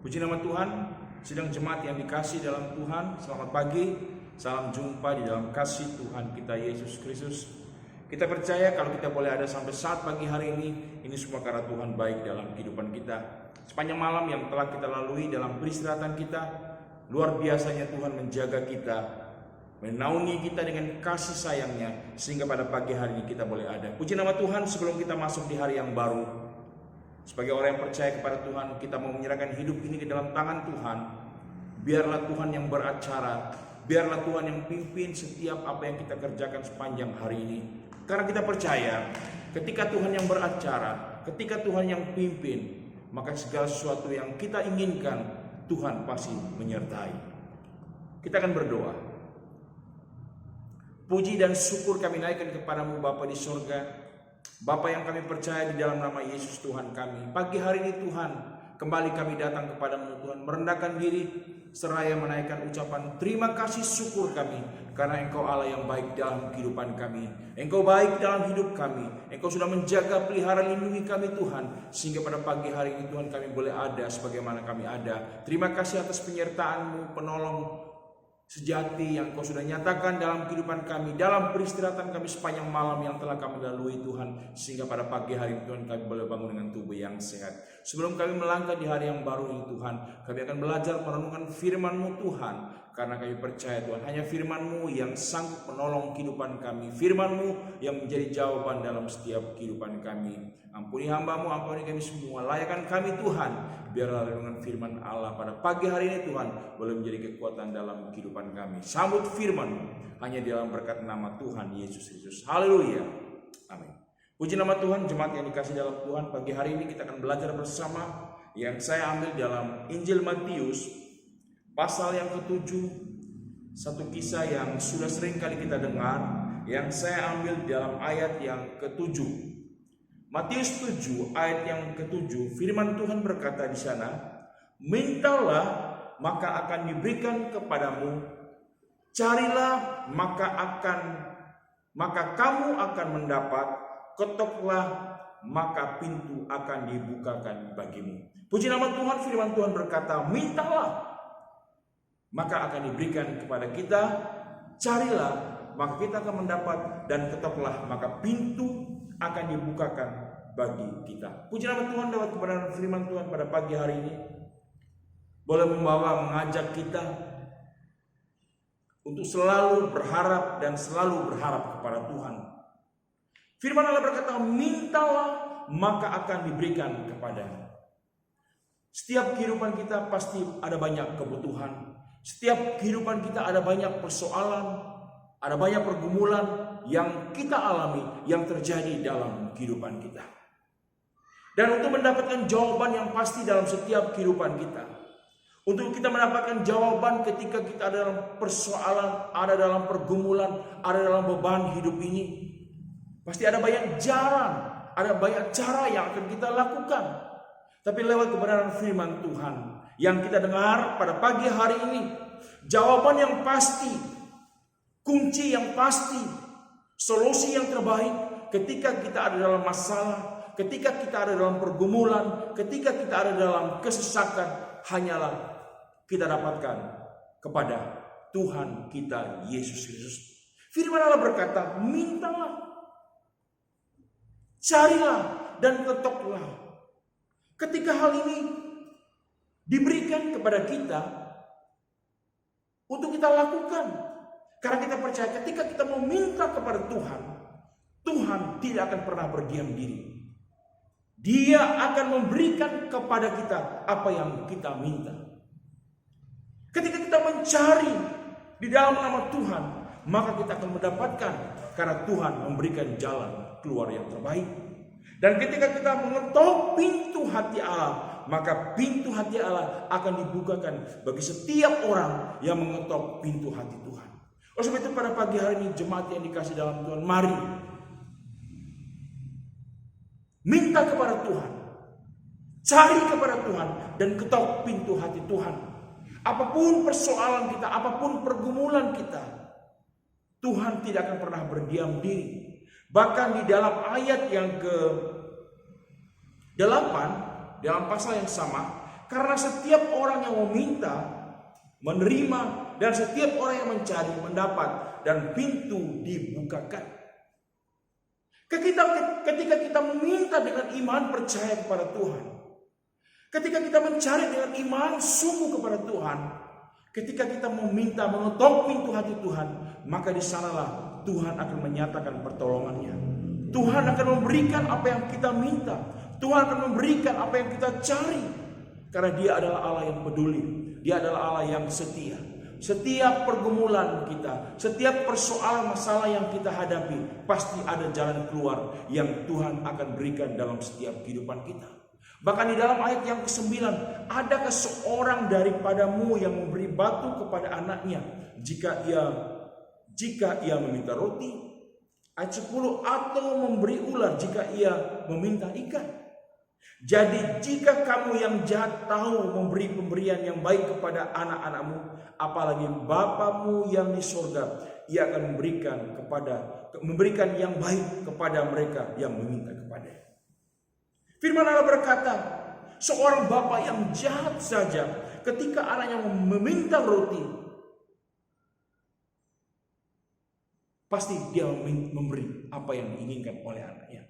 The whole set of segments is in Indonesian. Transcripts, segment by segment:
Puji nama Tuhan, sidang jemaat yang dikasih dalam Tuhan, selamat pagi, salam jumpa di dalam kasih Tuhan kita Yesus Kristus. Kita percaya kalau kita boleh ada sampai saat pagi hari ini semua karena Tuhan baik dalam kehidupan kita. Sepanjang malam yang telah kita lalui dalam peristirahatan kita, luar biasanya Tuhan menjaga kita, menaungi kita dengan kasih sayangnya, sehingga pada pagi hari ini kita boleh ada. Puji nama Tuhan. Sebelum kita masuk di hari yang baru, sebagai orang yang percaya kepada Tuhan, kita mau menyerahkan hidup ini ke dalam tangan Tuhan. Biarlah Tuhan yang beracara, biarlah Tuhan yang pimpin setiap apa yang kita kerjakan sepanjang hari ini. Karena kita percaya, ketika Tuhan yang beracara, ketika Tuhan yang pimpin, maka segala sesuatu yang kita inginkan, Tuhan pasti menyertai. Kita akan berdoa. Puji dan syukur kami naikkan kepadamu Bapa di surga. Bapa yang kami percaya di dalam nama Yesus Tuhan kami. Pagi hari ini Tuhan, kembali kami datang kepadamu Tuhan, merendahkan diri seraya menaikkan ucapan terima kasih syukur kami, karena Engkau Allah yang baik dalam kehidupan kami. Engkau baik dalam hidup kami. Engkau sudah menjaga, pelihara, lindungi kami Tuhan, sehingga pada pagi hari ini Tuhan kami boleh ada sebagaimana kami ada. Terima kasih atas penyertaan-Mu, penolong sejati yang Kau sudah nyatakan dalam kehidupan kami, dalam peristirahatan kami sepanjang malam yang telah kami lalui Tuhan, sehingga pada pagi hari ini Tuhan kami boleh bangun dengan tubuh yang sehat. Sebelum kami melangkah di hari yang baru ini Tuhan, kami akan belajar merenungkan firman-Mu Tuhan, karena kami percaya Tuhan hanya firman-Mu yang sanggup menolong kehidupan kami, firman-Mu yang menjadi jawaban dalam setiap kehidupan kami. Ampuni hamba-Mu, ampuni kami semua, layakkan kami Tuhan. Biarlah renungan firman Allah pada pagi hari ini Tuhan boleh menjadi kekuatan dalam kehidupan kami. Sambut firman-Mu hanya di dalam berkat nama Tuhan Yesus Kristus. Haleluya. Amin. Puji nama Tuhan. Jemaat yang dikasih dalam Tuhan, pagi hari ini kita akan belajar bersama yang saya ambil dalam Injil Matius pasal yang ke-7. Satu kisah yang sudah sering kali kita dengar, yang saya ambil dalam ayat yang ke-7. Matius 7 ayat yang ke-7, firman Tuhan berkata di sana, mintalah maka akan diberikan kepadamu, carilah maka kamu akan mendapat, ketoklah maka pintu akan dibukakan bagimu. Puji nama Tuhan. Firman Tuhan berkata, mintalah maka akan diberikan kepada kita, carilah maka kita akan mendapat, dan ketoklah maka pintu akan dibukakan bagi kita. Puji nama Tuhan. Lewat kebenaran firman Tuhan pada pagi hari ini boleh mengajak kita untuk selalu berharap dan selalu berharap kepada Tuhan. Firman Allah berkata, mintalah maka akan diberikan kepadamu. Setiap kehidupan kita pasti ada banyak kebutuhan. Setiap kehidupan kita ada banyak persoalan, ada banyak pergumulan yang kita alami, yang terjadi dalam kehidupan kita. Dan untuk mendapatkan jawaban yang pasti dalam setiap kehidupan kita, untuk kita mendapatkan jawaban ketika kita ada dalam persoalan, ada dalam pergumulan, ada dalam beban hidup ini, pasti ada banyak jalan, ada banyak cara yang akan kita lakukan. Tapi lewat kebenaran firman Tuhan yang kita dengar pada pagi hari ini, jawaban yang pasti, kunci yang pasti, solusi yang terbaik ketika kita ada dalam masalah, ketika kita ada dalam pergumulan, ketika kita ada dalam kesesakan, hanyalah kita dapatkan kepada Tuhan kita Yesus Kristus. Firman Allah berkata, mintalah, carilah, dan ketoklah. Ketika hal ini diberikan kepada kita untuk kita lakukan, karena kita percaya ketika kita meminta kepada Tuhan, Tuhan tidak akan pernah berdiam diri. Dia akan memberikan kepada kita apa yang kita minta. Ketika kita mencari di dalam nama Tuhan, maka kita akan mendapatkan, karena Tuhan memberikan jalan keluar yang terbaik. Dan ketika kita mengetok pintu hati Allah, maka pintu hati Allah akan dibukakan bagi setiap orang yang mengetok pintu hati Tuhan. Oleh sebab itu pada pagi hari ini jemaat yang dikasih dalam Tuhan, mari minta kepada Tuhan, cari kepada Tuhan, dan ketok pintu hati Tuhan. Apapun persoalan kita, apapun pergumulan kita, Tuhan tidak akan pernah berdiam diri. Bahkan di dalam ayat yang ke-8, dalam pasal yang sama, Karena setiap orang yang meminta, menerima, dan setiap orang yang mencari, mendapat, dan pintu dibukakan. Ketika kita meminta dengan iman percaya kepada Tuhan, ketika kita mencari dengan iman sungguh kepada Tuhan, ketika kita meminta mengetok pintu hati Tuhan, maka di sanalah Tuhan akan menyatakan pertolongannya. Tuhan akan memberikan apa yang kita minta. Tuhan akan memberikan apa yang kita cari. Karena Dia adalah Allah yang peduli. Dia adalah Allah yang setia. Setiap pergumulan kita, setiap persoalan masalah yang kita hadapi, pasti ada jalan keluar yang Tuhan akan berikan dalam setiap kehidupan kita. Bahkan di dalam ayat yang ke-9, adakah seorang daripadamu yang memberi batu kepada anaknya jika ia meminta roti? Ayat 10, atau memberi ular jika ia meminta ikan? Jadi jika kamu yang jahat tahu memberi pemberian yang baik kepada anak-anakmu, apalagi Bapamu yang di sorga, Ia akan memberikan yang baik kepada mereka yang meminta kepadanya. Firman Allah berkata, seorang bapa yang jahat saja ketika anaknya meminta roti, pasti dia memberi apa yang diinginkan oleh anaknya.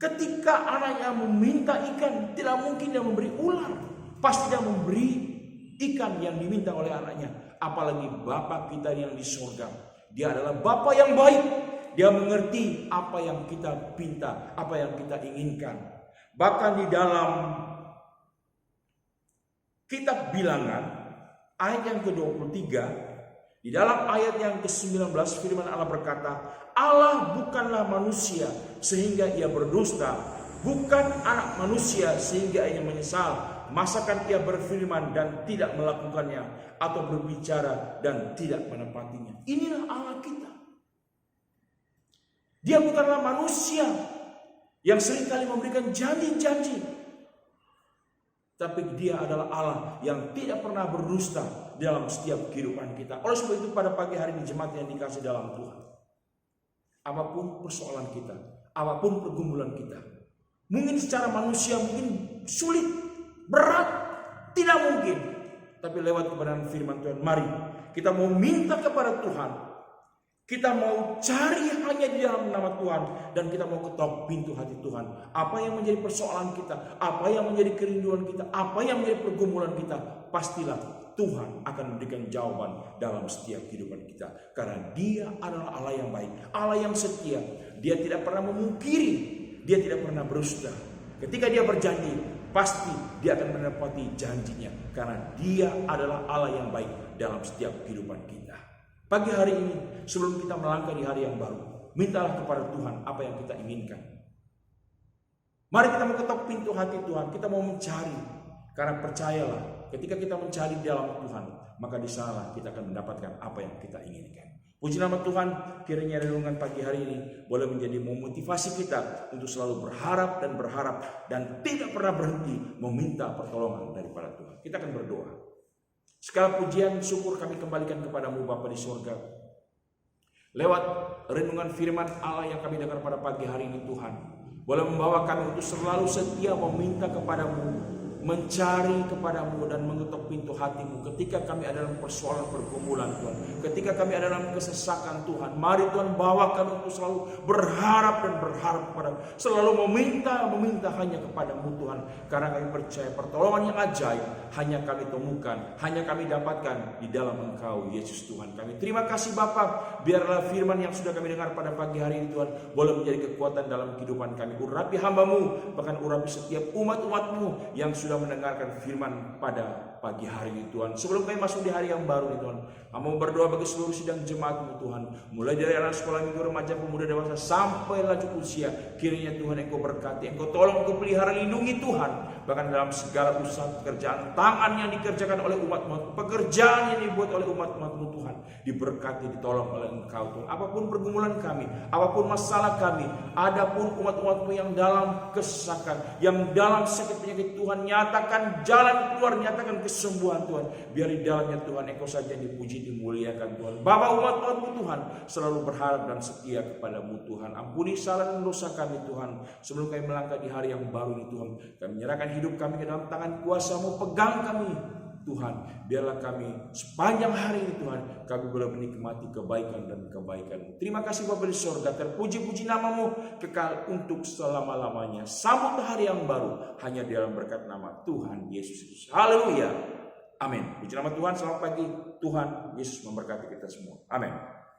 Ketika anaknya meminta ikan, tidak mungkin dia memberi ular. Pasti dia memberi ikan yang diminta oleh anaknya. Apalagi Bapa kita yang di surga. Dia adalah Bapa yang baik. Dia mengerti apa yang kita pinta, apa yang kita inginkan. Bahkan di dalam kitab Bilangan, ayat yang ke-23, di dalam ayat yang ke-19 firman Allah berkata, Allah bukanlah manusia sehingga ia berdusta, bukan anak manusia sehingga ia menyesal. Masakan ia berfirman dan tidak melakukannya, atau berbicara dan tidak menepatinya. Inilah Allah kita. Dia bukanlah manusia yang seringkali memberikan janji-janji, tapi Dia adalah Allah yang tidak pernah berdusta dalam setiap kehidupan kita. Oleh sebab itu pada pagi hari ini jemaat yang dikasih dalam Tuhan, apapun persoalan kita, apapun pergumulan kita, mungkin secara manusia mungkin sulit, berat, tidak mungkin, tapi lewat kebenaran firman Tuhan, mari kita mau minta kepada Tuhan. Kita mau cari hanya di dalam nama Tuhan, dan kita mau ketok pintu hati Tuhan. Apa yang menjadi persoalan kita, apa yang menjadi kerinduan kita, apa yang menjadi pergumulan kita, pastilah Tuhan akan memberikan jawaban dalam setiap kehidupan kita. Karena Dia adalah Allah yang baik, Allah yang setia. Dia tidak pernah memungkiri, Dia tidak pernah berdusta. Ketika Dia berjanji, pasti Dia akan menepati janjinya. Karena Dia adalah Allah yang baik dalam setiap kehidupan kita. Pagi hari ini, sebelum kita melangkah di hari yang baru, mintalah kepada Tuhan apa yang kita inginkan. Mari kita mengetok pintu hati Tuhan, kita mau mencari. Karena percayalah, ketika kita mencari di dalam Tuhan, maka di sanalah kita akan mendapatkan apa yang kita inginkan. Puji nama Tuhan, kiranya renungan pagi hari ini boleh menjadi memotivasi kita untuk selalu berharap dan tidak pernah berhenti meminta pertolongan daripada Tuhan. Kita akan berdoa. Segala pujian syukur kami kembalikan kepadamu Bapa di surga. Lewat renungan firman Allah yang kami dengar pada pagi hari ini Tuhan, boleh membawa kami untuk selalu setia meminta kepadamu, mencari kepadamu dan mengetok pintu hatimu ketika kami ada dalam persoalan pergumulan Tuhan, ketika kami ada dalam kesesakan Tuhan. Mari Tuhan bawa kami untuk selalu berharap kepadamu, selalu meminta hanya kepadamu Tuhan, karena kami percaya pertolongan yang ajaib hanya kami temukan, hanya kami dapatkan di dalam Engkau Yesus Tuhan kami. Terima kasih Bapa, biarlah firman yang sudah kami dengar pada pagi hari ini Tuhan boleh menjadi kekuatan dalam kehidupan kami. Urapi hamba-Mu, bahkan urapi setiap umat-umat-Mu yang sudah mendengarkan firman pada pagi hari ini Tuhan. Sebelum kami masuk di hari yang baru ini Tuhan, kami berdoa bagi seluruh sidang jemaat-Mu Tuhan, mulai dari anak sekolah minggu, remaja, pemuda, dewasa sampai lanjut usia. Kiranya Tuhan Engkau berkati, Engkau tolong, Engkau pelihara, lindungi Tuhan, bahkan dalam segala usaha pekerjaan tangan yang dikerjakan oleh umat-Mu, pekerjaan yang dibuat oleh umat-Mu Tuhan, diberkati, ditolong oleh Engkau Tuhan. Apapun pergumulan kami, apapun masalah kami, adapun umat-umat-Mu yang dalam kesesakan, yang dalam sakit penyakit Tuhan, nyata nyatakan jalan keluar, nyatakan kesembuhan Tuhan. Biar di dalamnya Tuhan Engkau saja dipuji, dimuliakan Tuhan. Bapa, umat Tuhan Tuhan selalu berharap dan setia kepadamu Tuhan. Ampuni salah dan dosa kami Tuhan. Sebelum kami melangkah di hari yang baru ini Tuhan, kami menyerahkan hidup kami ke dalam tangan kuasa-Mu. Pegang kami Tuhan, biarlah kami sepanjang hari ini Tuhan, kami boleh menikmati kebaikan dan kebaikan. Terima kasih Bapa di surga, terpuji-puji nama-Mu kekal untuk selama-lamanya. Sambut hari yang baru hanya di dalam berkat nama Tuhan Yesus Kristus. Haleluya. Amin. Puji nama Tuhan. Selamat pagi. Tuhan Yesus memberkati kita semua. Amin.